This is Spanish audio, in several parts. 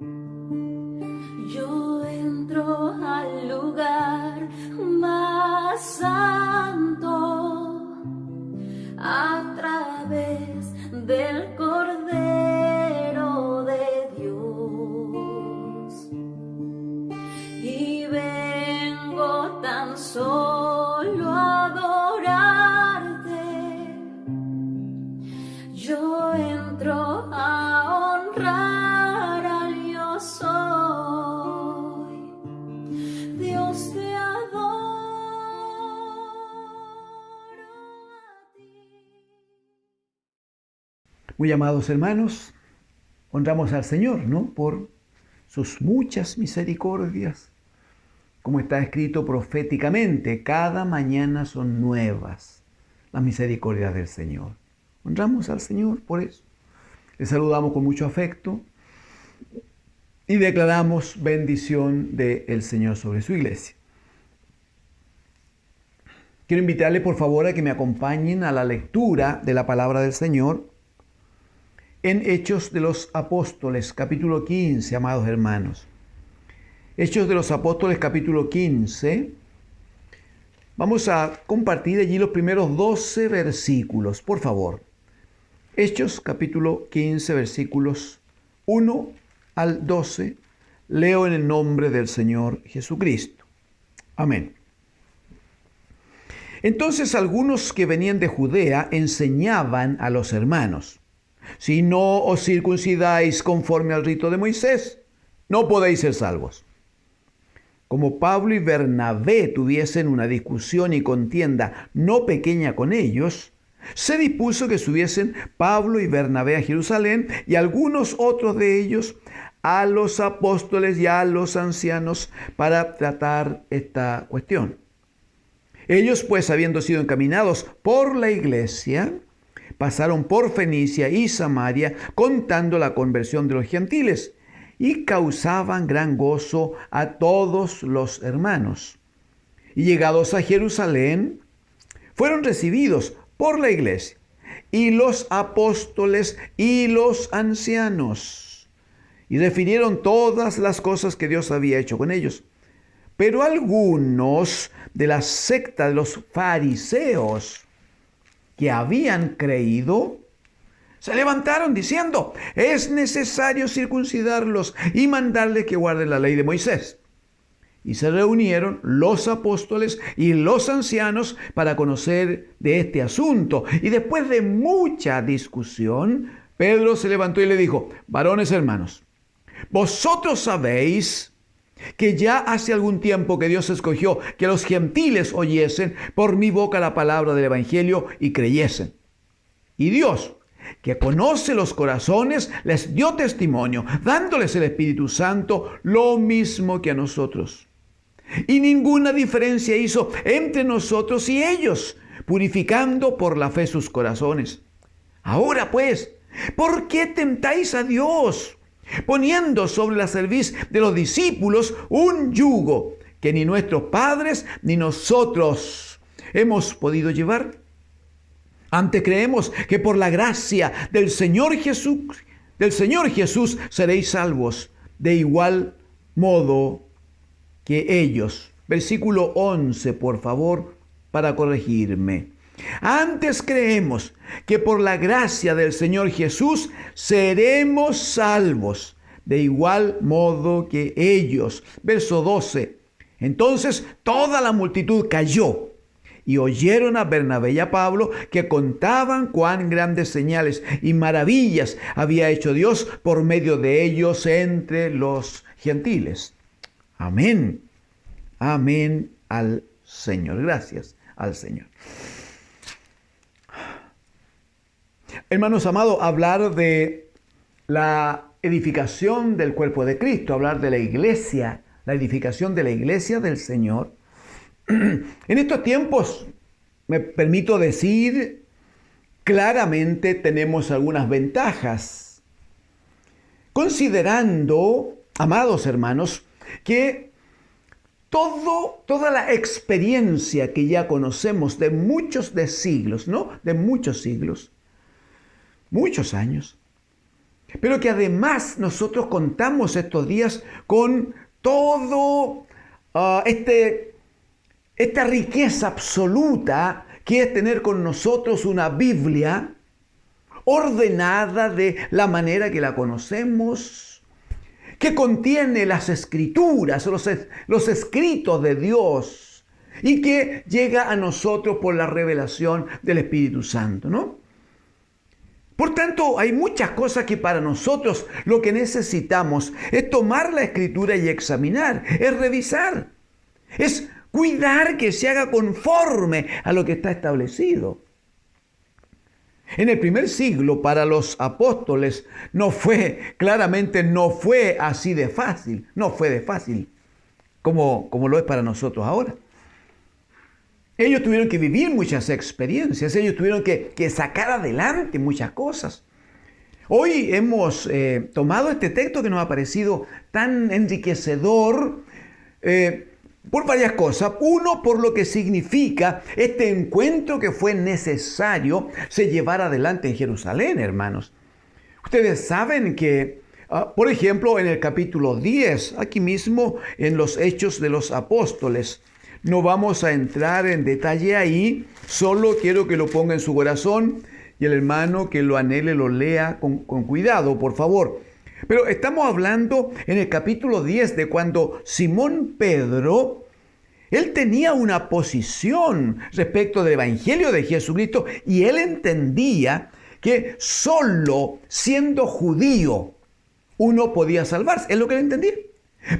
Yo entro al lugar más santo a través del Cordero de Dios y vengo tan solo a adorarte. Yo entro a honrar al yo soy. Dios, te adoro a ti. Muy amados hermanos, honramos al Señor, ¿no? Por sus muchas misericordias. Como está escrito proféticamente, cada mañana son nuevas las misericordias del Señor. Honramos al Señor por eso. Le saludamos con mucho afecto y declaramos bendición del Señor sobre su iglesia. Quiero invitarle por favor a que me acompañen a la lectura de la palabra del Señor en Hechos de los Apóstoles, capítulo 15, amados hermanos. Hechos de los Apóstoles, capítulo 15. Vamos a compartir allí los primeros 12 versículos, por favor. Hechos, capítulo 15, versículos 1 al 12. Leo en el nombre del Señor Jesucristo. Amén. Entonces algunos que venían de Judea enseñaban a los hermanos: si no os circuncidáis conforme al rito de Moisés, no podéis ser salvos. Como Pablo y Bernabé tuviesen una discusión y contienda no pequeña con ellos, se dispuso que subiesen Pablo y Bernabé a Jerusalén y algunos otros de ellos a los apóstoles y a los ancianos para tratar esta cuestión. Ellos, pues, habiendo sido encaminados por la iglesia, pasaron por Fenicia y Samaria contando la conversión de los gentiles y causaban gran gozo a todos los hermanos. Y llegados a Jerusalén, fueron recibidos por la iglesia y los apóstoles y los ancianos, y refirieron todas las cosas que Dios había hecho con ellos. Pero algunos de la secta de los fariseos que habían creído se levantaron diciendo: es necesario circuncidarlos y mandarles que guarden la ley de Moisés. Y se reunieron los apóstoles y los ancianos para conocer de este asunto. Y después de mucha discusión, Pedro se levantó y le dijo: varones hermanos, vosotros sabéis que ya hace algún tiempo que Dios escogió que los gentiles oyesen por mi boca la palabra del evangelio y creyesen. Y Dios, que conoce los corazones, les dio testimonio, dándoles el Espíritu Santo, lo mismo que a nosotros. Y ninguna diferencia hizo entre nosotros y ellos, purificando por la fe sus corazones. Ahora pues, ¿por qué tentáis a Dios, poniendo sobre la cerviz de los discípulos un yugo que ni nuestros padres ni nosotros hemos podido llevar? Antes creemos que por la gracia del Señor Jesús seréis salvos de igual modo que ellos. Versículo 11, por favor, para corregirme. Antes creemos que por la gracia del Señor Jesús seremos salvos de igual modo que ellos. Verso 12. Entonces toda la multitud cayó y oyeron a Bernabé y a Pablo, que contaban cuán grandes señales y maravillas había hecho Dios por medio de ellos entre los gentiles. Amén. Amén al Señor. Gracias al Señor. Hermanos amados, hablar de la edificación del cuerpo de Cristo, hablar de la iglesia, la edificación de la iglesia del Señor. En estos tiempos, me permito decir, claramente tenemos algunas ventajas. Considerando, amados hermanos, que toda la experiencia que ya conocemos de siglos, ¿no? De muchos siglos, muchos años, pero que además nosotros contamos estos días con todo esta riqueza absoluta que es tener con nosotros una Biblia ordenada de la manera que la conocemos, que contiene las escrituras, los escritos de Dios y que llega a nosotros por la revelación del Espíritu Santo, ¿no? Por tanto, hay muchas cosas que para nosotros lo que necesitamos es tomar la Escritura y examinar, es revisar, es cuidar que se haga conforme a lo que está establecido. En el primer siglo, para los apóstoles, claramente no fue así de fácil, no fue de fácil, como lo es para nosotros ahora. Ellos tuvieron que vivir muchas experiencias, ellos tuvieron que sacar adelante muchas cosas. Hoy hemos tomado este texto que nos ha parecido tan enriquecedor por varias cosas. Uno, por lo que significa este encuentro que fue necesario se llevar adelante en Jerusalén, hermanos. Ustedes saben que, por ejemplo, en el capítulo 10, aquí mismo en los Hechos de los Apóstoles, no vamos a entrar en detalle ahí, solo quiero que lo ponga en su corazón y el hermano que lo anhele lo lea con cuidado, por favor. Pero estamos hablando en el capítulo 10 de cuando Simón Pedro, él tenía una posición respecto del Evangelio de Jesucristo y él entendía que solo siendo judío uno podía salvarse. Es lo que él entendía.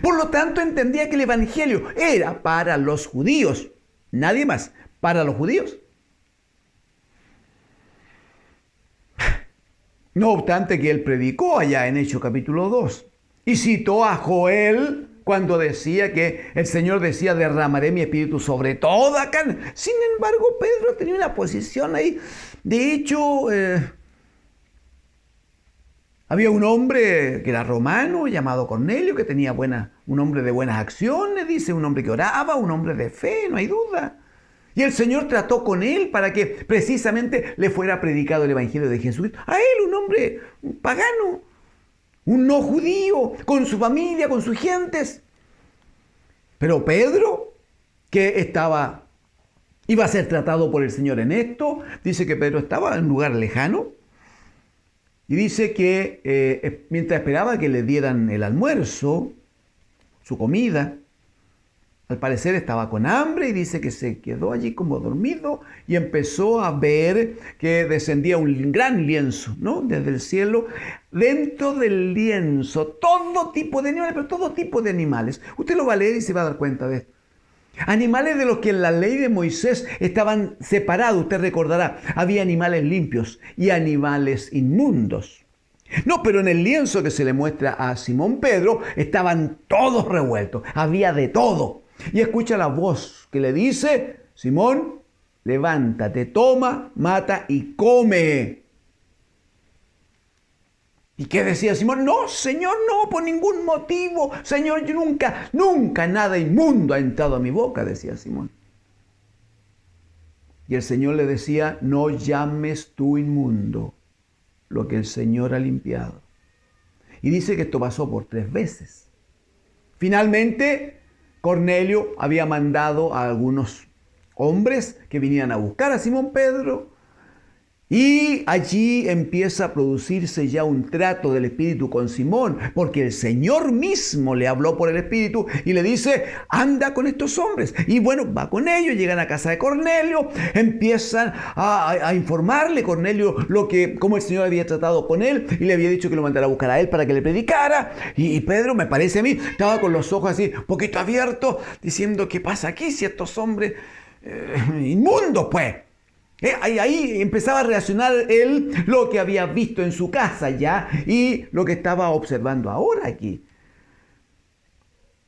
Por lo tanto, entendía que el Evangelio era para los judíos, nadie más, para los judíos. No obstante que él predicó allá en Hechos capítulo 2 y citó a Joel cuando decía que el Señor decía: derramaré mi espíritu sobre toda carne. Sin embargo, Pedro tenía una posición ahí. De hecho, había un hombre que era romano llamado Cornelio, que tenía un hombre de buenas acciones, dice, un hombre que oraba, un hombre de fe, no hay duda. Y el Señor trató con él para que precisamente le fuera predicado el Evangelio de Jesucristo. A él, un hombre pagano, un no judío, con su familia, con sus gentes. Pero Pedro, que iba a ser tratado por el Señor en esto, dice que Pedro estaba en un lugar lejano. Y dice que mientras esperaba que le dieran el almuerzo, su comida, al parecer estaba con hambre y dice que se quedó allí como dormido y empezó a ver que descendía un gran lienzo, ¿no? Desde el cielo. Dentro del lienzo, todo tipo de animales, pero todo tipo de animales. Usted lo va a leer y se va a dar cuenta de esto. Animales de los que en la ley de Moisés estaban separados, usted recordará, había animales limpios y animales inmundos. No, pero en el lienzo que se le muestra a Simón Pedro estaban todos revueltos, había de todo. Y escucha la voz que le dice: Simón, levántate, toma, mata y come. ¿Y qué decía Simón? No, Señor, no, por ningún motivo. Señor, yo nunca nada inmundo ha entrado a mi boca, decía Simón. Y el Señor le decía: no llames tú inmundo lo que el Señor ha limpiado. Y dice que esto pasó por 3 veces. Finalmente, Cornelio había mandado a algunos hombres que vinieran a buscar a Simón Pedro. Y allí empieza a producirse ya un trato del Espíritu con Simón, porque el Señor mismo le habló por el Espíritu y le dice: anda con estos hombres. Y bueno, va con ellos, llegan a casa de Cornelio, empiezan a informarle Cornelio cómo el Señor había tratado con él y le había dicho que lo mandara a buscar a él para que le predicara. Y Pedro, me parece a mí, estaba con los ojos así, un poquito abiertos, diciendo: ¿qué pasa aquí si estos hombres inmundos, pues? Ahí empezaba a reaccionar él lo que había visto en su casa ya y lo que estaba observando ahora aquí.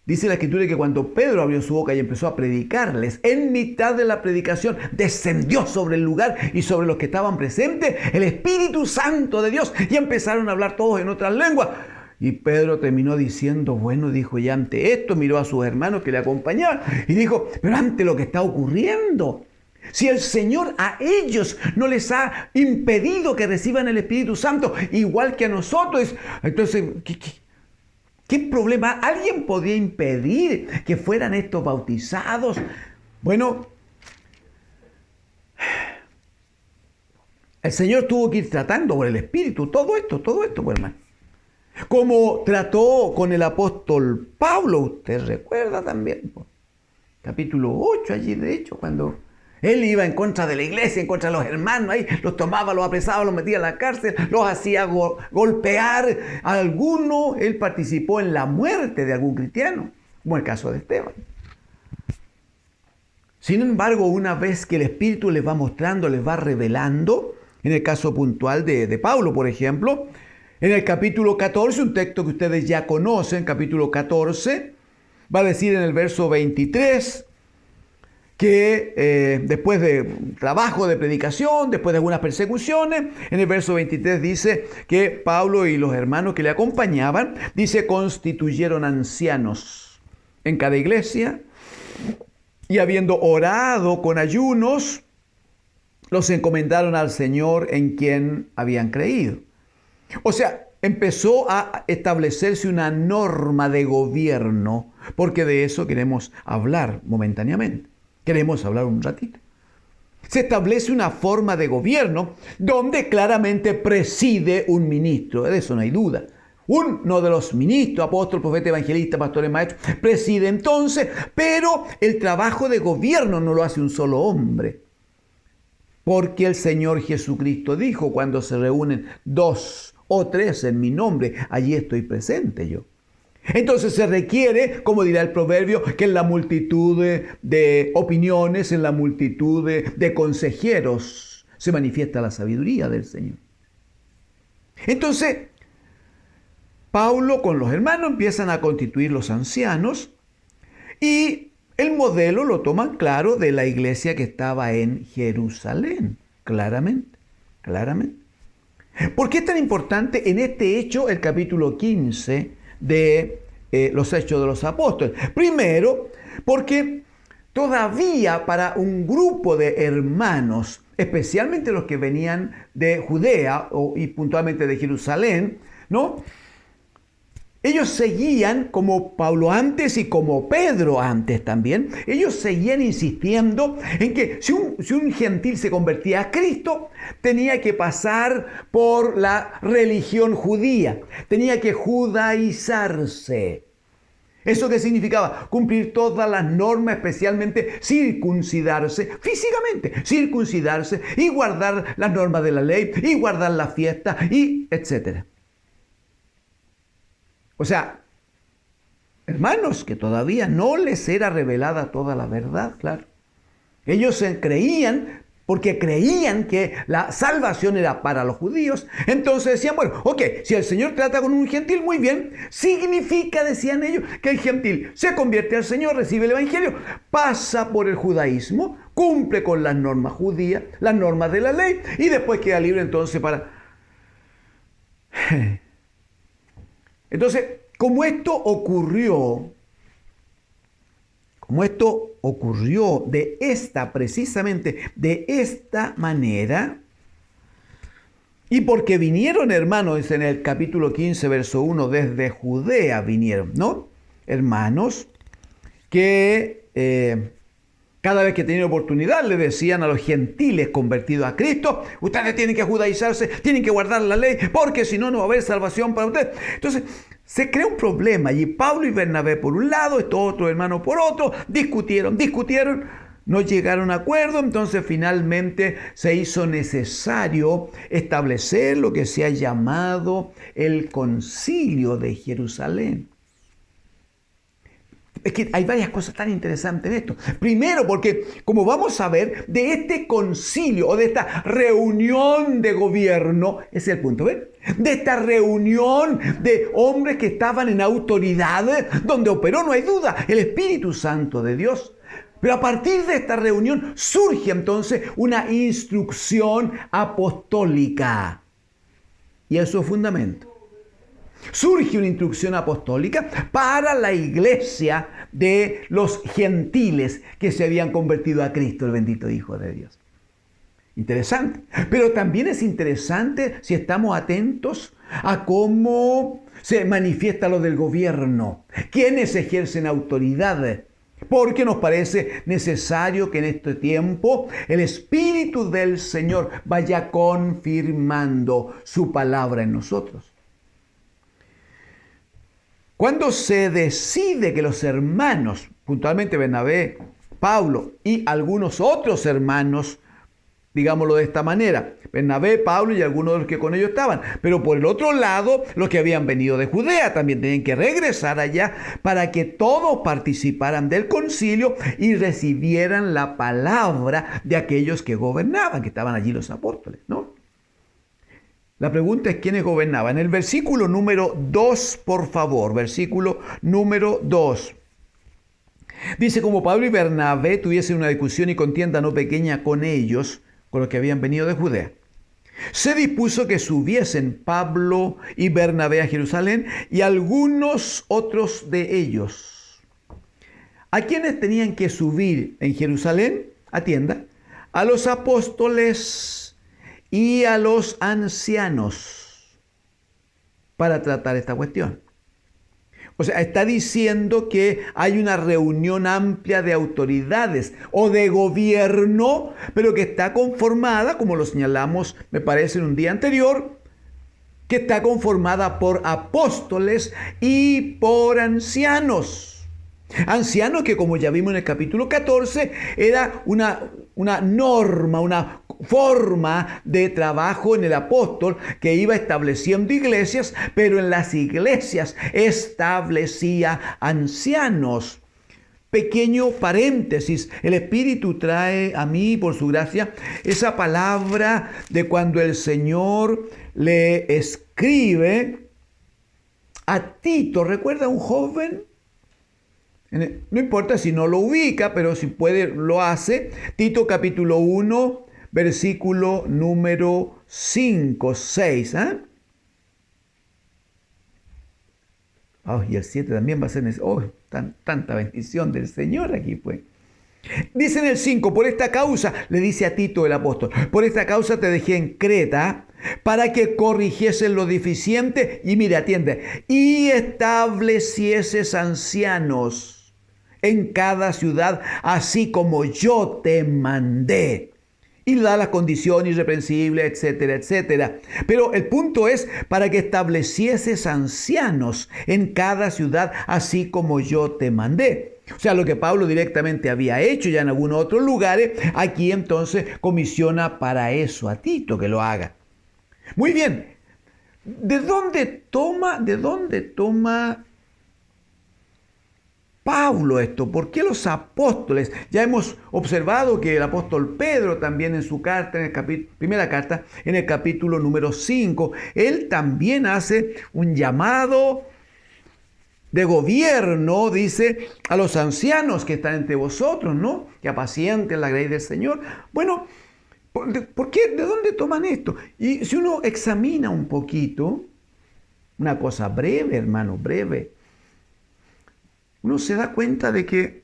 Dice la Escritura que cuando Pedro abrió su boca y empezó a predicarles, en mitad de la predicación descendió sobre el lugar y sobre los que estaban presentes el Espíritu Santo de Dios y empezaron a hablar todos en otras lenguas. Y Pedro terminó diciendo: bueno, dijo, ya ante esto miró a sus hermanos que le acompañaban y dijo: pero ante lo que está ocurriendo, Si el Señor a ellos no les ha impedido que reciban el Espíritu Santo, igual que a nosotros, entonces, ¿qué problema? ¿Alguien podía impedir que fueran estos bautizados? Bueno, el Señor tuvo que ir tratando por el Espíritu todo esto, pues, hermano. Como trató con el apóstol Pablo, usted recuerda también, capítulo 8 allí, de hecho, cuando él iba en contra de la iglesia, en contra de los hermanos, ahí los tomaba, los apresaba, los metía a la cárcel, los hacía golpear a alguno. Él participó en la muerte de algún cristiano, como el caso de Esteban. Sin embargo, una vez que el Espíritu les va mostrando, les va revelando, en el caso puntual de Pablo, por ejemplo, en el capítulo 14, un texto que ustedes ya conocen, capítulo 14, va a decir en el verso 23 que después de trabajo de predicación, después de algunas persecuciones, en el verso 23 dice que Pablo y los hermanos que le acompañaban, dice, constituyeron ancianos en cada iglesia y habiendo orado con ayunos, los encomendaron al Señor en quien habían creído. O sea, empezó a establecerse una norma de gobierno, porque de eso queremos hablar momentáneamente. Queremos hablar un ratito. Se establece una forma de gobierno donde claramente preside un ministro, de eso no hay duda. Uno de los ministros, apóstol, profeta, evangelista, pastor y maestro, preside entonces, pero el trabajo de gobierno no lo hace un solo hombre. Porque el Señor Jesucristo dijo, cuando se reúnen 2 o 3 en mi nombre, allí estoy presente yo. Entonces se requiere, como dirá el proverbio, que en la multitud de opiniones, en la multitud de consejeros, se manifiesta la sabiduría del Señor. Entonces, Pablo con los hermanos empiezan a constituir los ancianos y el modelo lo toman claro de la iglesia que estaba en Jerusalén, claramente. ¿Por qué es tan importante en este hecho el capítulo 15 de los Hechos de los Apóstoles? Primero, porque todavía para un grupo de hermanos, especialmente los que venían de Judea y puntualmente de Jerusalén, ¿no? Ellos seguían, como Pablo antes y como Pedro antes también, ellos seguían insistiendo en que si un gentil se convertía a Cristo, tenía que pasar por la religión judía, tenía que judaizarse. ¿Eso qué significaba? Cumplir todas las normas, especialmente circuncidarse físicamente, circuncidarse y guardar las normas de la ley y guardar la fiesta y etcétera. O sea, hermanos, que todavía no les era revelada toda la verdad, claro. Ellos creían, porque creían que la salvación era para los judíos. Entonces decían, bueno, ok, si el Señor trata con un gentil, muy bien. Significa, decían ellos, que el gentil se convierte al Señor, recibe el Evangelio, pasa por el judaísmo, cumple con las normas judías, las normas de la ley, y después queda libre entonces para... Entonces, como esto ocurrió precisamente de esta manera, y porque vinieron hermanos, en el capítulo 15, verso 1, desde Judea vinieron, ¿no? Hermanos que cada vez que tenían oportunidad le decían a los gentiles convertidos a Cristo, ustedes tienen que judaizarse, tienen que guardar la ley, porque si no, no va a haber salvación para ustedes. Entonces, se crea un problema y Pablo y Bernabé por un lado, estos otros hermanos por otro, discutieron, no llegaron a acuerdo, entonces finalmente se hizo necesario establecer lo que se ha llamado el Concilio de Jerusalén. Es que hay varias cosas tan interesantes en esto. Primero, porque como vamos a ver, de este concilio o de esta reunión de gobierno, ese es el punto, ¿ven? De esta reunión de hombres que estaban en autoridad, donde operó, no hay duda, el Espíritu Santo de Dios. Pero a partir de esta reunión surge entonces una instrucción apostólica. Y eso es fundamento. surge una instrucción apostólica para la iglesia de los gentiles que se habían convertido a Cristo, el bendito Hijo de Dios. Interesante. Pero también es interesante si estamos atentos a cómo se manifiesta lo del gobierno, quiénes ejercen autoridad, porque nos parece necesario que en este tiempo el Espíritu del Señor vaya confirmando su palabra en nosotros. Cuando se decide que los hermanos, puntualmente Bernabé, Pablo y algunos otros hermanos, digámoslo de esta manera, Bernabé, Pablo y algunos de los que con ellos estaban, pero por el otro lado, los que habían venido de Judea también tenían que regresar allá para que todos participaran del concilio y recibieran la palabra de aquellos que gobernaban, que estaban allí los apóstoles, ¿no? La pregunta es quiénes gobernaban. En el versículo número 2, por favor, versículo número 2. Dice, como Pablo y Bernabé tuviesen una discusión y contienda no pequeña con ellos, con los que habían venido de Judea, se dispuso que subiesen Pablo y Bernabé a Jerusalén y algunos otros de ellos. ¿A quiénes tenían que subir en Jerusalén? Atienda, a los apóstoles y a los ancianos para tratar esta cuestión. O sea, está diciendo que hay una reunión amplia de autoridades o de gobierno, pero que está conformada, como lo señalamos, me parece, en un día anterior, que está conformada por apóstoles y por ancianos. Ancianos que, como ya vimos en el capítulo 14, era una norma, una forma de trabajo en el apóstol que iba estableciendo iglesias, pero en las iglesias establecía ancianos. Pequeño paréntesis, el Espíritu trae a mí, por su gracia, esa palabra de cuando el Señor le escribe a Tito. ¿Recuerda un joven? No importa si no lo ubica, pero si puede lo hace. Tito capítulo 1, versículo número 5, 6. Y el 7 también va a ser... tanta bendición del Señor aquí, pues. Dice en el 5, por esta causa, le dice a Tito el apóstol, por esta causa te dejé en Creta para que corrigieses lo deficiente y mire, atiende, y establecieses ancianos en cada ciudad, así como yo te mandé. Y da la condición irreprensible, etcétera, etcétera. Pero el punto es para que establecieses ancianos en cada ciudad, así como yo te mandé. O sea, lo que Pablo directamente había hecho ya en algunos otros lugares, aquí entonces comisiona para eso a Tito que lo haga. Muy bien. ¿De dónde toma Pablo esto? ¿Por qué los apóstoles? Ya hemos observado que el apóstol Pedro también en su carta, primera carta, en el capítulo número 5, él también hace un llamado de gobierno, dice, a los ancianos que están entre vosotros, ¿no? Que apacienten la grey del Señor. Bueno, ¿por qué? ¿De dónde toman esto? Y si uno examina un poquito, una cosa breve, hermano, breve, uno se da cuenta de que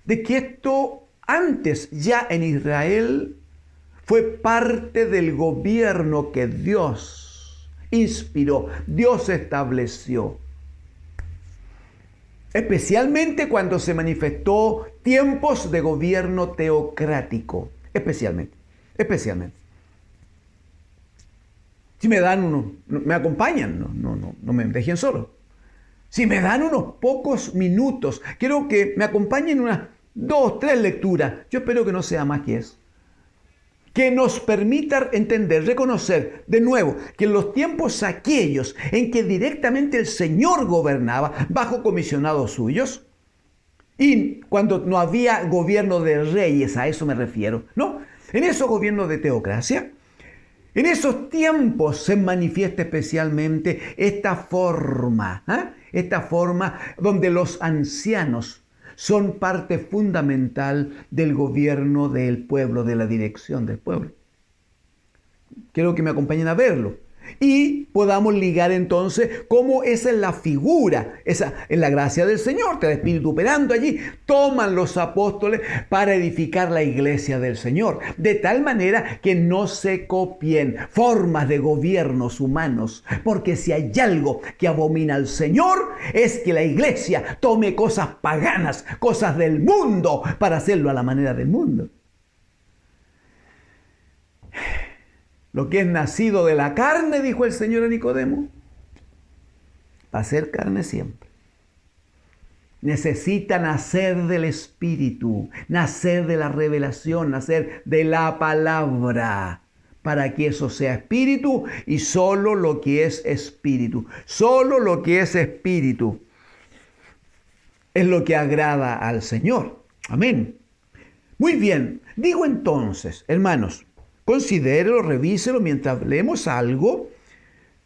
esto antes ya en Israel fue parte del gobierno que Dios inspiró, Dios estableció. Especialmente cuando se manifestó tiempos de gobierno teocrático, especialmente. Si me dan uno, me acompañan, no me dejen solo. Si me dan unos pocos minutos, quiero que me acompañen unas 2, 3 lecturas. Yo espero que no sea más que eso. Que nos permita entender, reconocer de nuevo que en los tiempos aquellos en que directamente el Señor gobernaba bajo comisionados suyos, y cuando no había gobierno de reyes, a eso me refiero, ¿no? En esos gobiernos de teocracia, en esos tiempos se manifiesta especialmente esta forma donde los ancianos son parte fundamental del gobierno del pueblo, de la dirección del pueblo. Quiero que me acompañen a verlo. y podamos ligar entonces cómo esa es la figura, esa es la gracia del Señor, el Espíritu operando allí. Toman los apóstoles para edificar la iglesia del Señor, de tal manera que no se copien formas de gobiernos humanos, porque si hay algo que abomina al Señor es que la iglesia tome cosas paganas, cosas del mundo, para hacerlo a la manera del mundo. Lo que es nacido de la carne, dijo el Señor a Nicodemo, va a ser carne siempre. Necesita nacer del Espíritu, nacer de la revelación, nacer de la palabra, para que eso sea espíritu, y solo lo que es espíritu, solo lo que es espíritu es lo que agrada al Señor. Amén. Muy bien, digo entonces, hermanos, considérelo, revíselo mientras leemos algo.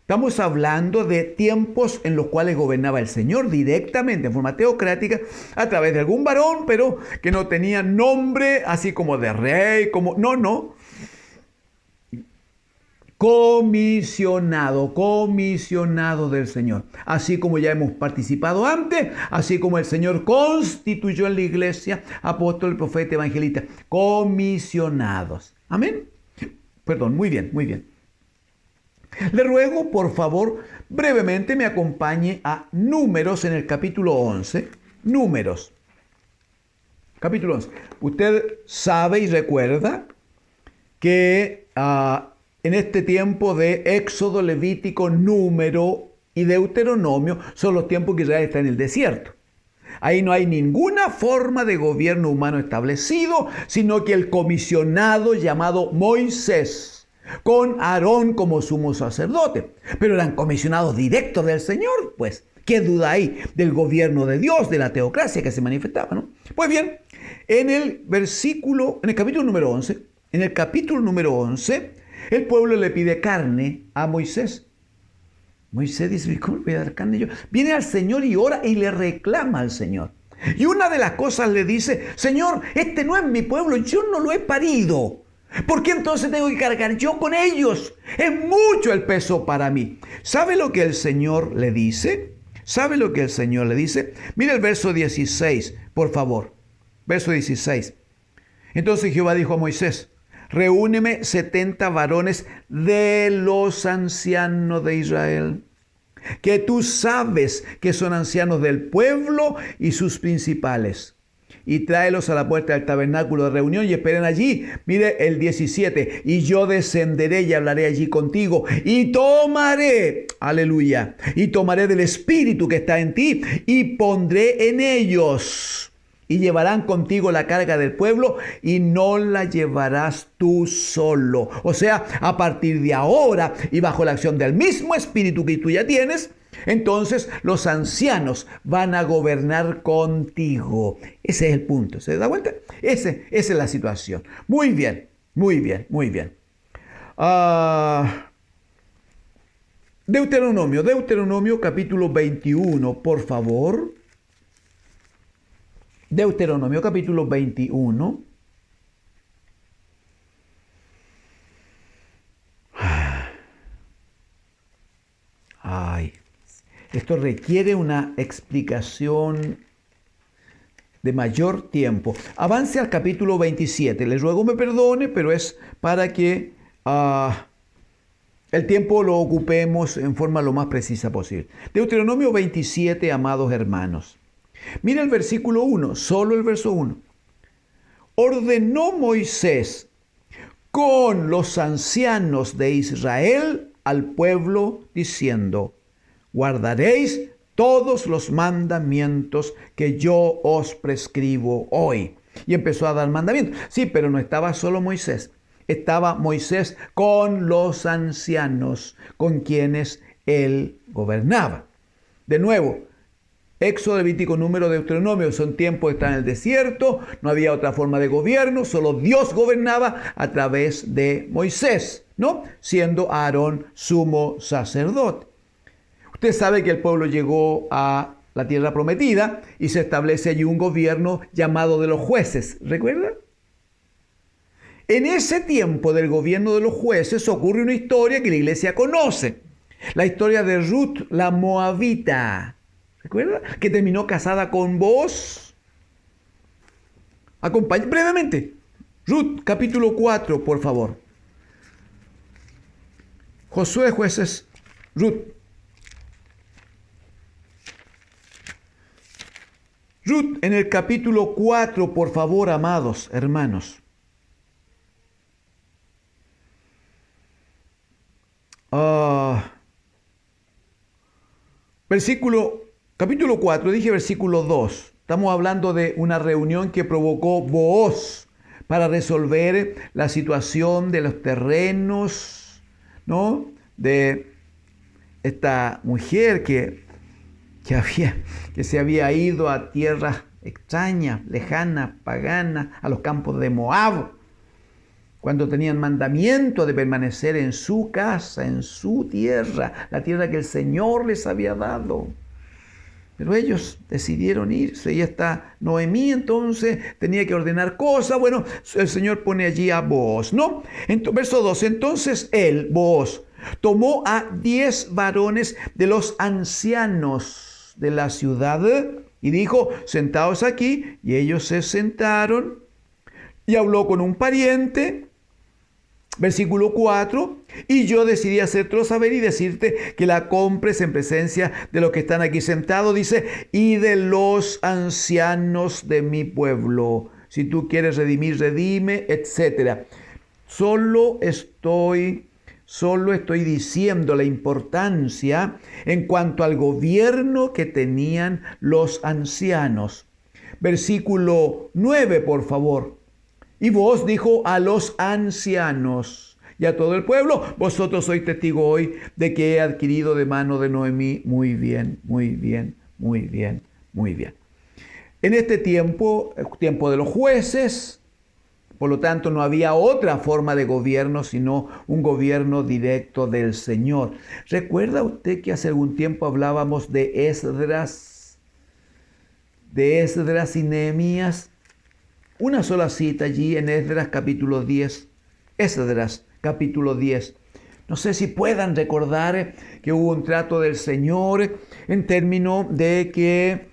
Estamos hablando de tiempos en los cuales gobernaba el Señor directamente, en forma teocrática, a través de algún varón, pero que no tenía nombre, así como de rey, como... No. Comisionado del Señor. Así como ya hemos participado antes, así como el Señor constituyó en la iglesia apóstol, profeta, evangelista. Comisionados. Amén. Perdón, muy bien. Le ruego, por favor, brevemente me acompañe a Números en el capítulo 11. Números. Capítulo 11. Usted sabe y recuerda que en este tiempo de Éxodo, Levítico, Número y Deuteronomio son los tiempos que Israel está en el desierto. Ahí no hay ninguna forma de gobierno humano establecido, sino que el comisionado llamado Moisés, con Aarón como sumo sacerdote. Pero eran comisionados directos del Señor, pues. ¿Qué duda hay del gobierno de Dios, de la teocracia que se manifestaba, no? Pues bien, en el capítulo número 11, el pueblo le pide carne a Moisés. Moisés dice, ¿cómo le voy a dar carne yo? Viene al Señor y ora y le reclama al Señor. Y una de las cosas le dice, Señor, este no es mi pueblo, yo no lo he parido. ¿Por qué entonces tengo que cargar yo con ellos? Es mucho el peso para mí. ¿Sabe lo que el Señor le dice? Mira el verso 16, por favor. Verso 16. Entonces Jehová dijo a Moisés, reúneme 70 varones de los ancianos de Israel, que tú sabes que son ancianos del pueblo y sus principales, y tráelos a la puerta del tabernáculo de reunión y esperen allí. Mire el 17, y yo descenderé y hablaré allí contigo, y tomaré, aleluya, y tomaré del espíritu que está en ti, y pondré en ellos. Y llevarán contigo la carga del pueblo y no la llevarás tú solo. O sea, a partir de ahora y bajo la acción del mismo espíritu que tú ya tienes, entonces los ancianos van a gobernar contigo. Ese es el punto. ¿Se da cuenta? Esa es la situación. Muy bien. Deuteronomio capítulo 21, por favor. Deuteronomio capítulo 21. Esto requiere una explicación de mayor tiempo. Avance al capítulo 27. Les ruego me perdone, pero es para que el tiempo lo ocupemos en forma lo más precisa posible. Deuteronomio 27, amados hermanos. Mira el versículo 1, solo el verso 1. Ordenó Moisés con los ancianos de Israel al pueblo diciendo, guardaréis todos los mandamientos que yo os prescribo hoy. Y empezó a dar mandamientos. Sí, pero no estaba solo Moisés. Estaba Moisés con los ancianos con quienes él gobernaba. De nuevo, Éxodo, Levítico, Número, Deuteronomio son tiempos que están en el desierto, no había otra forma de gobierno, solo Dios gobernaba a través de Moisés, ¿no? Siendo Aarón sumo sacerdote. Usted sabe que el pueblo llegó a la tierra prometida y se establece allí un gobierno llamado de los jueces, ¿recuerda? En ese tiempo del gobierno de los jueces ocurre una historia que la iglesia conoce. La historia de Ruth, la moabita. ¿Recuerda? Que terminó casada con Booz. Acompañe brevemente. Ruth, capítulo 4, por favor. Josué, Jueces, Ruth. Ruth, en el capítulo 4, por favor, amados hermanos. Capítulo 4, dije versículo 2. Estamos hablando de una reunión que provocó Booz para resolver la situación de los terrenos, ¿no? De esta mujer que se había ido a tierras extrañas, lejanas, paganas, a los campos de Moab, cuando tenían mandamiento de permanecer en su casa, en su tierra, la tierra que el Señor les había dado. Pero ellos decidieron irse. Y esta Noemí entonces tenía que ordenar cosas. Bueno, el Señor pone allí a Booz, ¿no? Verso 2. Entonces él, Booz, tomó a 10 varones de los ancianos de la ciudad y dijo: sentaos aquí. Y ellos se sentaron y habló con un pariente. Versículo 4, y yo decidí hacértelo saber y decirte que la compres en presencia de los que están aquí sentados, dice, y de los ancianos de mi pueblo. Si tú quieres redimir, redime, etc. Solo estoy diciendo la importancia en cuanto al gobierno que tenían los ancianos. Versículo 9, por favor. Y Booz dijo a los ancianos y a todo el pueblo: vosotros sois testigo hoy de que he adquirido de mano de Noemí. Muy bien, muy bien, muy bien, muy bien. En este tiempo, el tiempo de los jueces, por lo tanto no había otra forma de gobierno sino un gobierno directo del Señor. ¿Recuerda usted que hace algún tiempo hablábamos de Esdras y Nehemías? Una sola cita allí en Esdras capítulo 10. Esdras capítulo 10. No sé si puedan recordar que hubo un trato del Señor en términos de que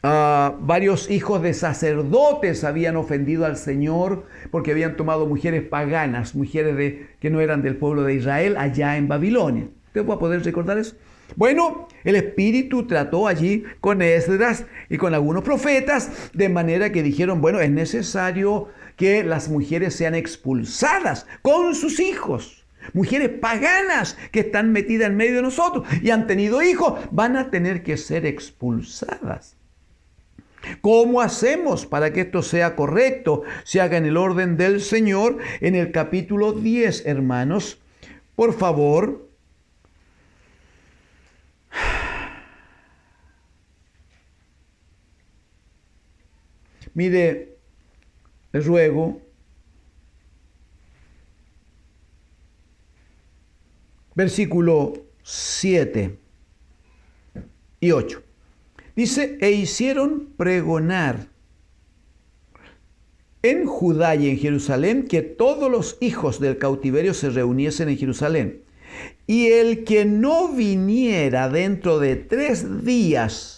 varios hijos de sacerdotes habían ofendido al Señor porque habían tomado mujeres paganas, mujeres que no eran del pueblo de Israel allá en Babilonia. ¿Usted va a poder recordar eso? Bueno, el Espíritu trató allí con Esdras y con algunos profetas, de manera que dijeron: bueno, es necesario que las mujeres sean expulsadas con sus hijos. Mujeres paganas que están metidas en medio de nosotros y han tenido hijos, van a tener que ser expulsadas. ¿Cómo hacemos para que esto sea correcto? Se haga en el orden del Señor. En el capítulo 10, hermanos, por favor. Mire, les ruego, versículo 7 y 8. Dice: e hicieron pregonar en Judá y en Jerusalén que todos los hijos del cautiverio se reuniesen en Jerusalén. Y el que no viniera dentro de 3 días,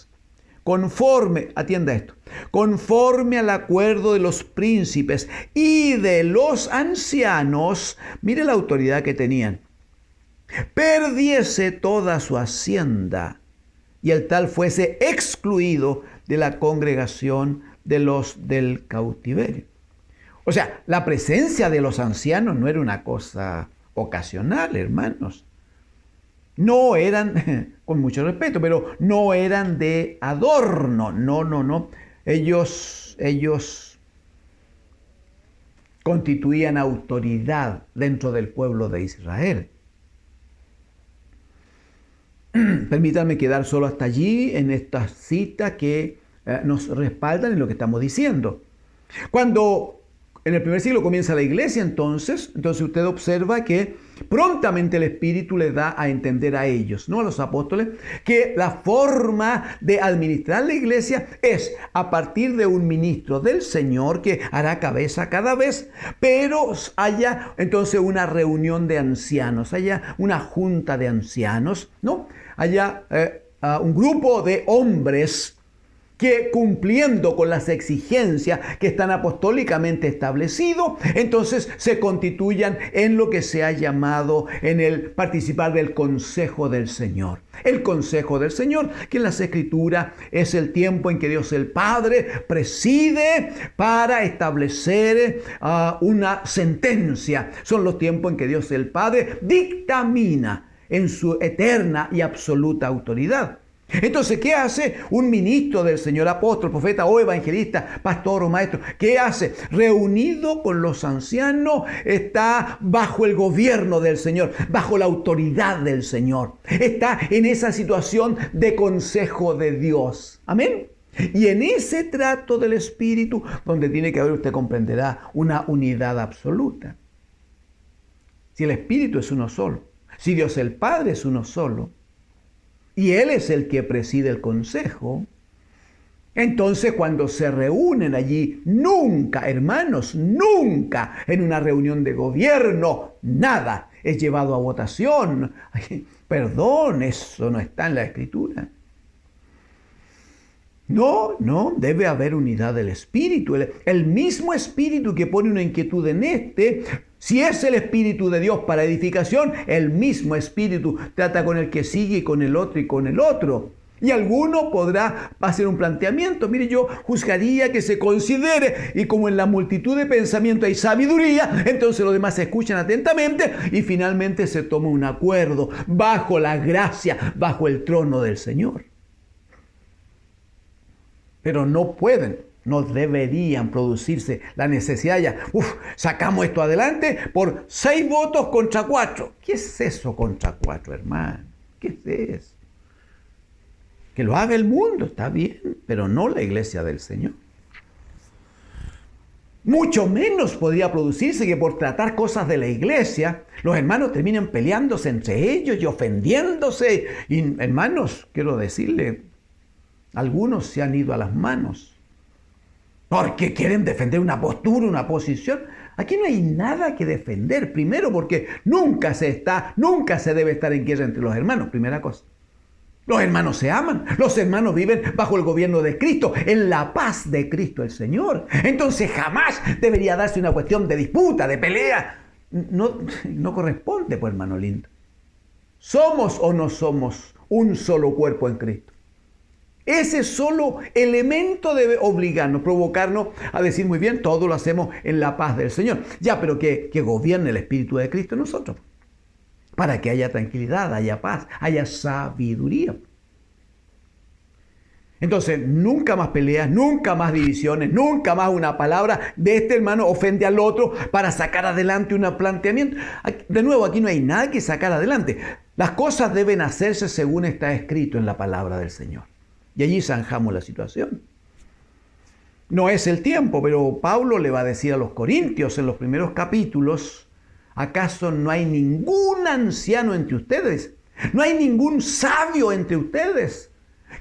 atienda esto, conforme al acuerdo de los príncipes y de los ancianos, mire la autoridad que tenían, perdiese toda su hacienda, y el tal fuese excluido de la congregación de los del cautiverio. O sea, la presencia de los ancianos no era una cosa ocasional, hermanos. No eran, con mucho respeto, pero no eran de adorno. No. Ellos constituían autoridad dentro del pueblo de Israel. Permítanme quedar solo hasta allí en estas citas que nos respaldan en lo que estamos diciendo. Cuando En el primer siglo comienza la iglesia, entonces usted observa que prontamente el Espíritu les da a entender a ellos, ¿no? A los apóstoles, que la forma de administrar la iglesia es a partir de un ministro del Señor que hará cabeza cada vez, pero haya entonces una reunión de ancianos, haya una junta de ancianos, ¿no? Haya un grupo de hombres que cumpliendo con las exigencias que están apostólicamente establecidas, entonces se constituyan en lo que se ha llamado en el participar del Consejo del Señor. El Consejo del Señor, que en las Escrituras es el tiempo en que Dios el Padre preside para establecer una sentencia. Son los tiempos en que Dios el Padre dictamina en su eterna y absoluta autoridad. Entonces, ¿qué hace un ministro del Señor, apóstol, profeta o evangelista, pastor o maestro? ¿Qué hace? Reunido con los ancianos, está bajo el gobierno del Señor, bajo la autoridad del Señor. Está en esa situación de consejo de Dios. Amén. Y en ese trato del Espíritu, donde tiene que haber, usted comprenderá, una unidad absoluta. Si el Espíritu es uno solo, si Dios el Padre es uno solo, y Él es el que preside el consejo, entonces cuando se reúnen allí, nunca, hermanos, nunca en una reunión de gobierno, nada es llevado a votación. Ay, perdón, eso no está en la Escritura. No, debe haber unidad del Espíritu. El mismo Espíritu que pone una inquietud en si es el Espíritu de Dios para edificación, el mismo Espíritu trata con el que sigue y con el otro y con el otro. Y alguno podrá hacer un planteamiento. Mire, yo juzgaría que se considere, y como en la multitud de pensamientos hay sabiduría, entonces los demás se escuchan atentamente y finalmente se toma un acuerdo bajo la gracia, bajo el trono del Señor. Pero no pueden, no deberían producirse la necesidad ya. Sacamos esto adelante por 6 votos contra 4. ¿Qué es eso contra 4, hermano? ¿Qué es eso? Que lo haga el mundo, está bien, pero no la iglesia del Señor. Mucho menos podría producirse que por tratar cosas de la iglesia, los hermanos terminen peleándose entre ellos y ofendiéndose. Y hermanos, quiero decirle, algunos se han ido a las manos porque quieren defender una postura, una posición. Aquí no hay nada que defender. Primero, porque nunca se debe estar en guerra entre los hermanos. Primera cosa. Los hermanos se aman. Los hermanos viven bajo el gobierno de Cristo, en la paz de Cristo el Señor. Entonces jamás debería darse una cuestión de disputa, de pelea. No corresponde, pues, hermano lindo. ¿Somos o no somos un solo cuerpo en Cristo? Ese solo elemento debe obligarnos, provocarnos a decir, muy bien, todo lo hacemos en la paz del Señor. Ya, pero que gobierne el Espíritu de Cristo en nosotros, para que haya tranquilidad, haya paz, haya sabiduría. Entonces, nunca más peleas, nunca más divisiones, nunca más una palabra de este hermano ofende al otro para sacar adelante un planteamiento. De nuevo, aquí no hay nada que sacar adelante. Las cosas deben hacerse según está escrito en la palabra del Señor. Y allí zanjamos la situación. No es el tiempo, pero Pablo le va a decir a los corintios en los primeros capítulos, ¿acaso no hay ningún anciano entre ustedes? ¿No hay ningún sabio entre ustedes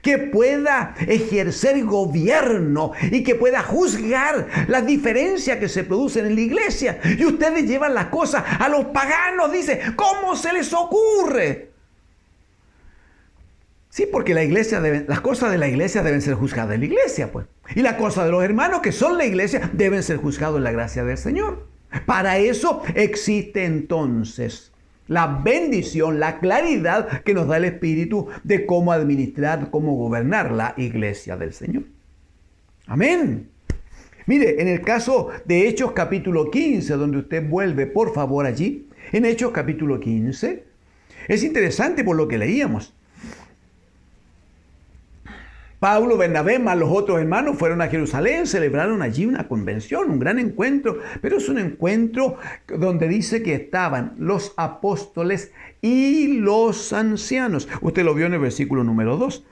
que pueda ejercer gobierno y que pueda juzgar las diferencias que se producen en la iglesia? Y ustedes llevan las cosas a los paganos, dice, ¿cómo se les ocurre? Sí, porque las cosas de la iglesia deben ser juzgadas en la iglesia, pues. Y las cosas de los hermanos que son la iglesia deben ser juzgadas en la gracia del Señor. Para eso existe entonces la bendición, la claridad que nos da el Espíritu de cómo administrar, cómo gobernar la iglesia del Señor. Amén. Mire, en el caso de Hechos capítulo 15, donde usted vuelve, por favor, allí, en Hechos capítulo 15, es interesante por lo que leíamos. Pablo, Bernabé, más los otros hermanos fueron a Jerusalén, celebraron allí una convención, un gran encuentro, pero es un encuentro donde dice que estaban los apóstoles y los ancianos. Usted lo vio en el versículo número 2.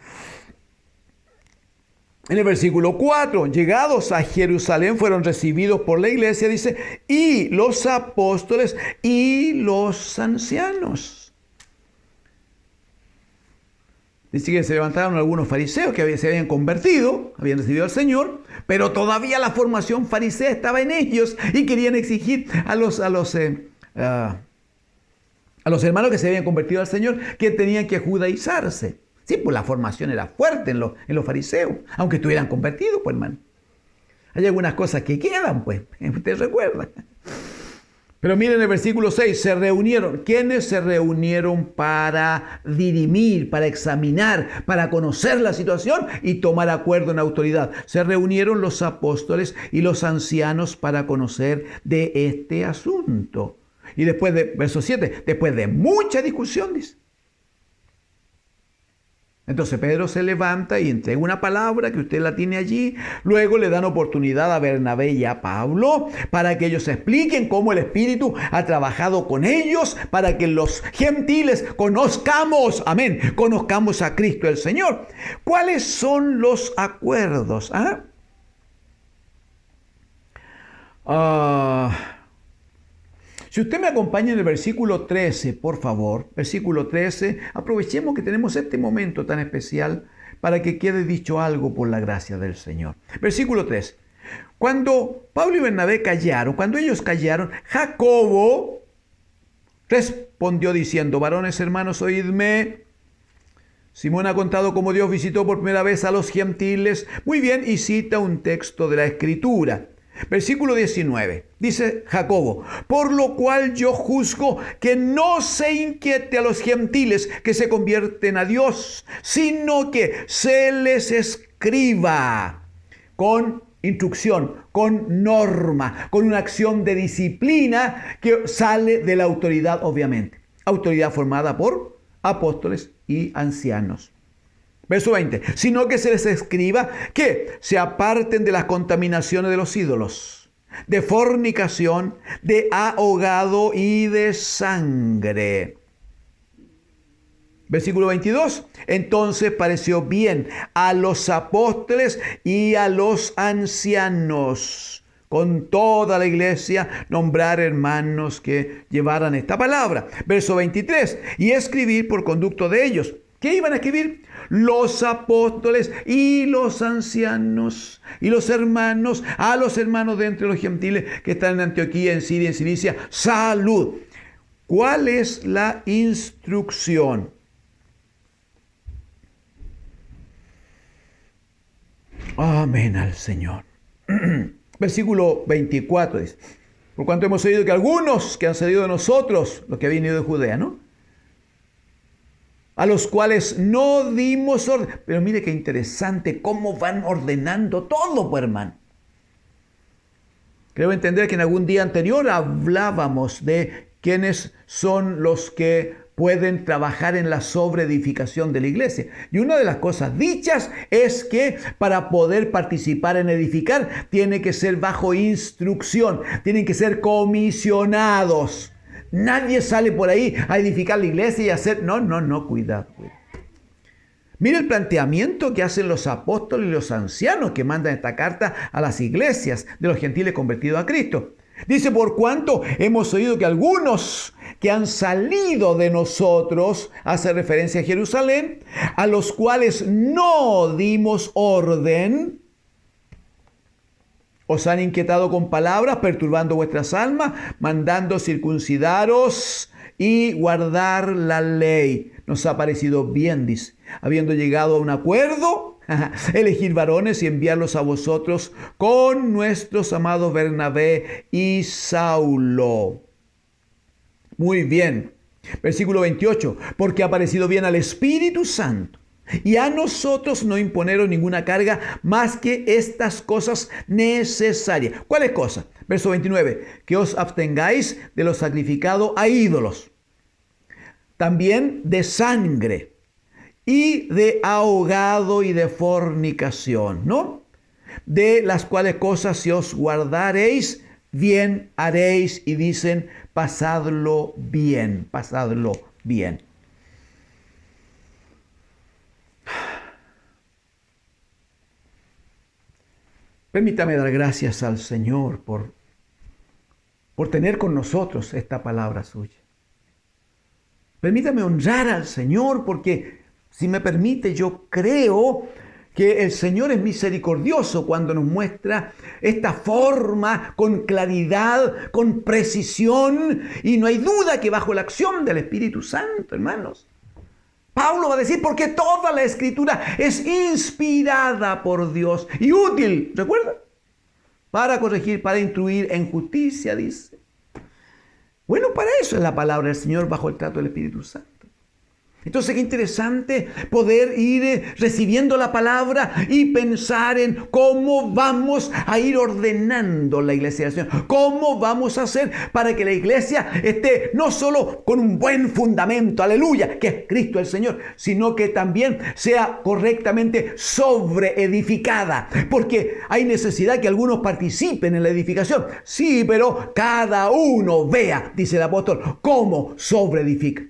En el versículo 4, llegados a Jerusalén fueron recibidos por la iglesia, dice, y los apóstoles y los ancianos. Dice que se levantaron algunos fariseos que se habían convertido, habían recibido al Señor, pero todavía la formación farisea estaba en ellos y querían exigir a los hermanos que se habían convertido al Señor que tenían que judaizarse. Sí, pues la formación era fuerte en los fariseos, aunque estuvieran convertidos, pues hermano. Hay algunas cosas que quedan, pues, usted recuerda. Pero miren el versículo 6, se reunieron. ¿Quiénes se reunieron para dirimir, para examinar, para conocer la situación y tomar acuerdo en autoridad? Se reunieron los apóstoles y los ancianos para conocer de este asunto. Y después de, verso 7, después de mucha discusión, dice. Entonces Pedro se levanta y entrega una palabra que usted la tiene allí. Luego le dan oportunidad a Bernabé y a Pablo para que ellos expliquen cómo el Espíritu ha trabajado con ellos para que los gentiles conozcamos, amén, conozcamos a Cristo el Señor. ¿Cuáles son los acuerdos? Si usted me acompaña en el versículo 13, por favor, versículo 13, aprovechemos que tenemos este momento tan especial para que quede dicho algo por la gracia del Señor. Versículo 13. Cuando Pablo y Bernabé callaron, cuando ellos callaron, Jacobo respondió diciendo, varones hermanos, oídme. Simón ha contado cómo Dios visitó por primera vez a los gentiles. Muy bien, y cita un texto de la Escritura. Versículo 19, dice Jacobo, por lo cual yo juzgo que no se inquiete a los gentiles que se convierten a Dios, sino que se les escriba con instrucción, con norma, con una acción de disciplina que sale de la autoridad, obviamente. Autoridad formada por apóstoles y ancianos. Verso 20, sino que se les escriba que se aparten de las contaminaciones de los ídolos, de fornicación, de ahogado y de sangre. Versículo 22, entonces pareció bien a los apóstoles y a los ancianos, con toda la iglesia, nombrar hermanos que llevaran esta palabra. Verso 23, y escribir por conducto de ellos. ¿Qué iban a escribir? Los apóstoles y los ancianos y los hermanos, a los hermanos de entre los gentiles que están en Antioquía, en Siria, en Cilicia, salud. ¿Cuál es la instrucción? Amén al Señor. Versículo 24 dice, por cuanto hemos oído que algunos que han salido de nosotros, los que habían ido de Judea, ¿no?, a los cuales no dimos orden. Pero mire qué interesante cómo van ordenando todo, pues, hermano. Creo entender que en algún día anterior hablábamos de quiénes son los que pueden trabajar en la sobreedificación de la iglesia. Y una de las cosas dichas es que para poder participar en edificar, tiene que ser bajo instrucción, tienen que ser comisionados. Nadie sale por ahí a edificar la iglesia y hacer... No, cuidado. Mira el planteamiento que hacen los apóstoles y los ancianos que mandan esta carta a las iglesias de los gentiles convertidos a Cristo. Dice, por cuanto hemos oído que algunos que han salido de nosotros, hace referencia a Jerusalén, a los cuales no dimos orden, os han inquietado con palabras, perturbando vuestras almas, mandando circuncidaros y guardar la ley. Nos ha parecido bien, dice, habiendo llegado a un acuerdo, elegir varones y enviarlos a vosotros con nuestros amados Bernabé y Saulo. Muy bien. Versículo 28. Porque ha parecido bien al Espíritu Santo y a nosotros no imponeros ninguna carga más que estas cosas necesarias. ¿Cuáles cosas? Verso 29. Que os abstengáis de lo sacrificado a ídolos. También de sangre y de ahogado y de fornicación, ¿no? De las cuales cosas si os guardaréis, bien haréis. Y dicen, pasadlo bien, pasadlo bien. Permítame dar gracias al Señor por tener con nosotros esta palabra suya. Permítame honrar al Señor porque, si me permite, yo creo que el Señor es misericordioso cuando nos muestra esta forma con claridad, con precisión, y no hay duda que bajo la acción del Espíritu Santo, hermanos. Pablo va a decir, porque toda la Escritura es inspirada por Dios y útil, ¿recuerda? Para corregir, para instruir en justicia, dice. Bueno, para eso es la palabra del Señor bajo el trato del Espíritu Santo. Entonces, qué interesante poder ir recibiendo la palabra y pensar en cómo vamos a ir ordenando la iglesia del Señor. Cómo vamos a hacer para que la iglesia esté no solo con un buen fundamento, aleluya, que es Cristo el Señor, sino que también sea correctamente sobreedificada. Porque hay necesidad que algunos participen en la edificación. Sí, pero cada uno vea, dice el apóstol, cómo sobreedifica.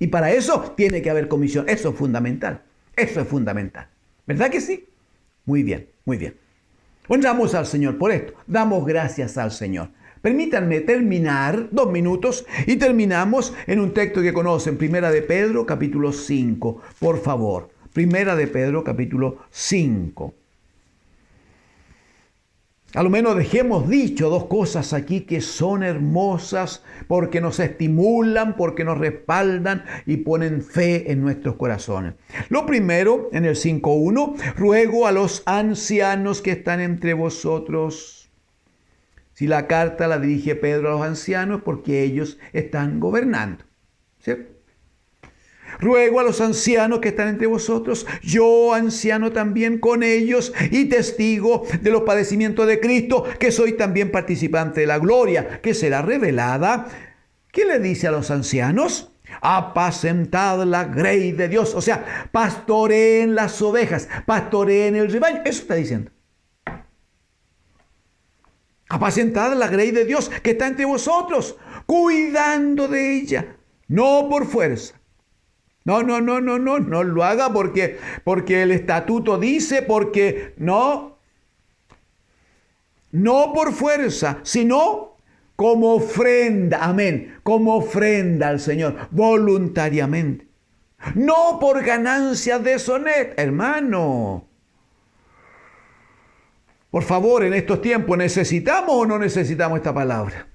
Y para eso tiene que haber comisión. Eso es fundamental. Eso es fundamental. ¿Verdad que sí? Muy bien, muy bien. Honramos al Señor por esto. Damos gracias al Señor. Permítanme terminar 2 minutos y terminamos en un texto que conocen. Primera de Pedro, capítulo 5. Por favor. Primera de Pedro, capítulo 5. A lo menos dejemos dicho 2 cosas aquí que son hermosas porque nos estimulan, porque nos respaldan y ponen fe en nuestros corazones. Lo primero, en el 5.1, ruego a los ancianos que están entre vosotros. Si la carta la dirige Pedro a los ancianos, porque ellos están gobernando, ¿cierto? Ruego a los ancianos que están entre vosotros, yo anciano también con ellos y testigo de los padecimientos de Cristo, que soy también participante de la gloria que será revelada. ¿Qué le dice a los ancianos? Apacentad la grey de Dios, o sea, pastoreen las ovejas, pastoreen el rebaño, eso está diciendo. Apacentad la grey de Dios que está entre vosotros, cuidando de ella, no por fuerza. No lo haga porque el estatuto dice, porque no por fuerza, sino como ofrenda, amén, como ofrenda al Señor, voluntariamente. No por ganancias deshonestas, hermano. Por favor, en estos tiempos, ¿necesitamos o no necesitamos esta palabra?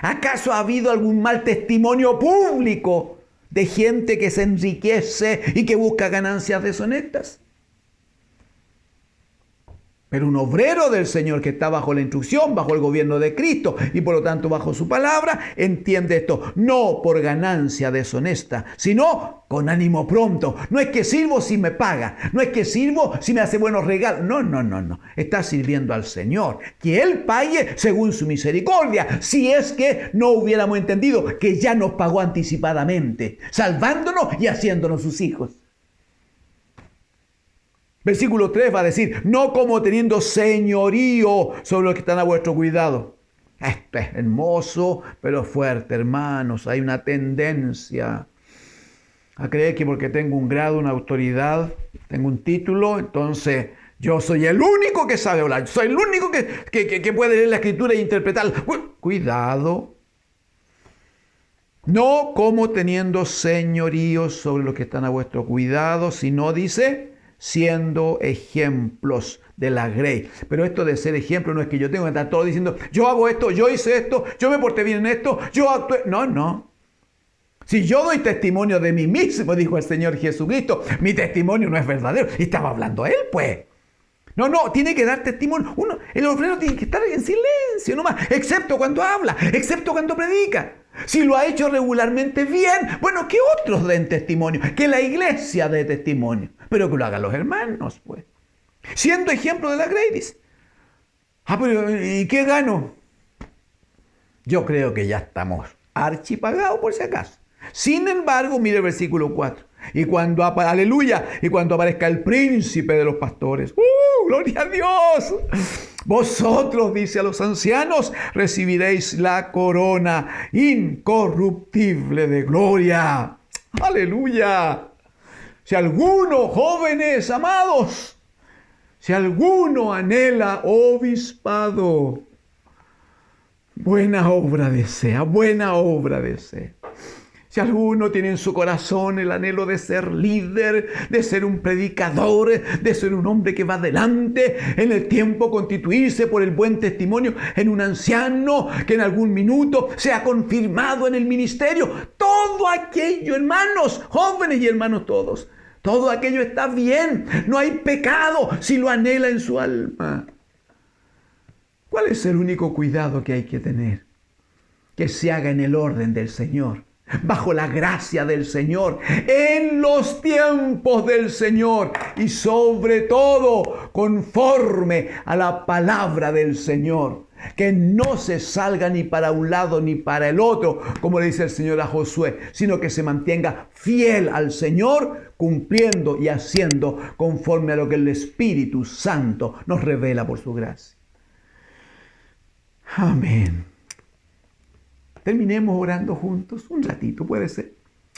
¿Acaso ha habido algún mal testimonio público de gente que se enriquece y que busca ganancias deshonestas? Pero un obrero del Señor que está bajo la instrucción, bajo el gobierno de Cristo y por lo tanto bajo su palabra, entiende esto, no por ganancia deshonesta, sino con ánimo pronto. No es que sirvo si me paga, no es que sirvo si me hace buenos regalos, no. Está sirviendo al Señor, que Él pague según su misericordia, si es que no hubiéramos entendido que ya nos pagó anticipadamente, salvándonos y haciéndonos sus hijos. Versículo 3 va a decir, no como teniendo señorío sobre los que están a vuestro cuidado. Esto es hermoso, pero fuerte, hermanos. Hay una tendencia a creer que porque tengo un grado, una autoridad, tengo un título, entonces yo soy el único que sabe hablar. Soy el único que puede leer la Escritura e interpretarla. Cuidado. No como teniendo señorío sobre los que están a vuestro cuidado, sino dice, siendo ejemplos de la grey. Pero esto de ser ejemplo no es que yo tengo que estar todo diciendo, yo hago esto, yo hice esto, yo me porté bien en esto, yo actué. No. Si yo doy testimonio de mí mismo, dijo el Señor Jesucristo, mi testimonio no es verdadero. Y estaba hablando Él, pues. No, tiene que dar testimonio. El obrero tiene que estar en silencio nomás, excepto cuando habla, excepto cuando predica. Si lo ha hecho regularmente bien, bueno, que otros den testimonio, que la iglesia dé testimonio, pero que lo hagan los hermanos, pues. Siendo ejemplo de la grey, dice. Pero ¿y qué gano? Yo creo que ya estamos archipagados por si acaso. Sin embargo, mire el versículo 4. Y cuando aparezca el príncipe de los pastores, ¡gloria a Dios! Vosotros, dice a los ancianos, recibiréis la corona incorruptible de gloria. ¡Aleluya! Si algunos jóvenes amados Si alguno anhela obispado, buena obra desea, buena obra desea. Si alguno tiene en su corazón el anhelo de ser líder, de ser un predicador, de ser un hombre que va adelante, en el tiempo constituirse por el buen testimonio en un anciano que en algún minuto sea confirmado en el ministerio, todo aquello, hermanos, jóvenes y hermanos todos, todo aquello está bien, no hay pecado si lo anhela en su alma. ¿Cuál es el único cuidado que hay que tener? Que se haga en el orden del Señor, bajo la gracia del Señor, en los tiempos del Señor y sobre todo conforme a la palabra del Señor. Que no se salga ni para un lado ni para el otro, como le dice el Señor a Josué, sino que se mantenga fiel al Señor, cumpliendo y haciendo conforme a lo que el Espíritu Santo nos revela por su gracia. Amén. Terminemos orando juntos, un ratito puede ser.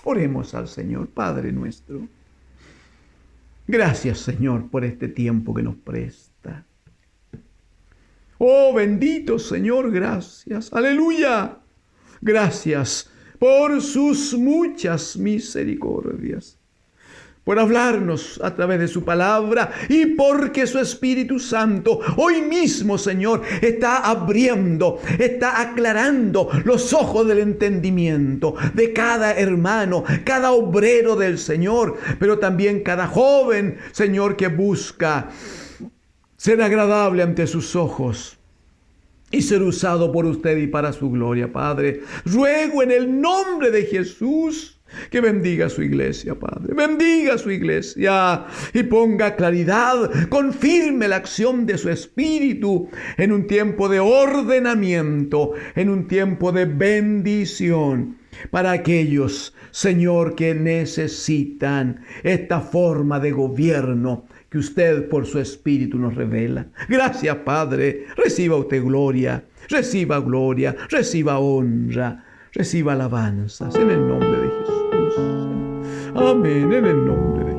Oremos al Señor, Padre nuestro. Gracias, Señor, por este tiempo que nos presta. Oh, bendito Señor, gracias. Aleluya. Gracias por sus muchas misericordias, por hablarnos a través de su palabra y porque su Espíritu Santo hoy mismo, Señor, está abriendo, está aclarando los ojos del entendimiento de cada hermano, cada obrero del Señor, pero también cada joven, Señor, que busca ser agradable ante sus ojos y ser usado por usted y para su gloria, Padre. Ruego en el nombre de Jesús que bendiga su iglesia, Padre. Bendiga su iglesia y ponga claridad, confirme la acción de su Espíritu en un tiempo de ordenamiento, en un tiempo de bendición para aquellos, Señor, que necesitan esta forma de gobierno que usted por su Espíritu nos revela. Gracias, Padre. Reciba usted gloria, reciba honra, reciba alabanzas en el nombre de Jesús. Amén, en el nombre de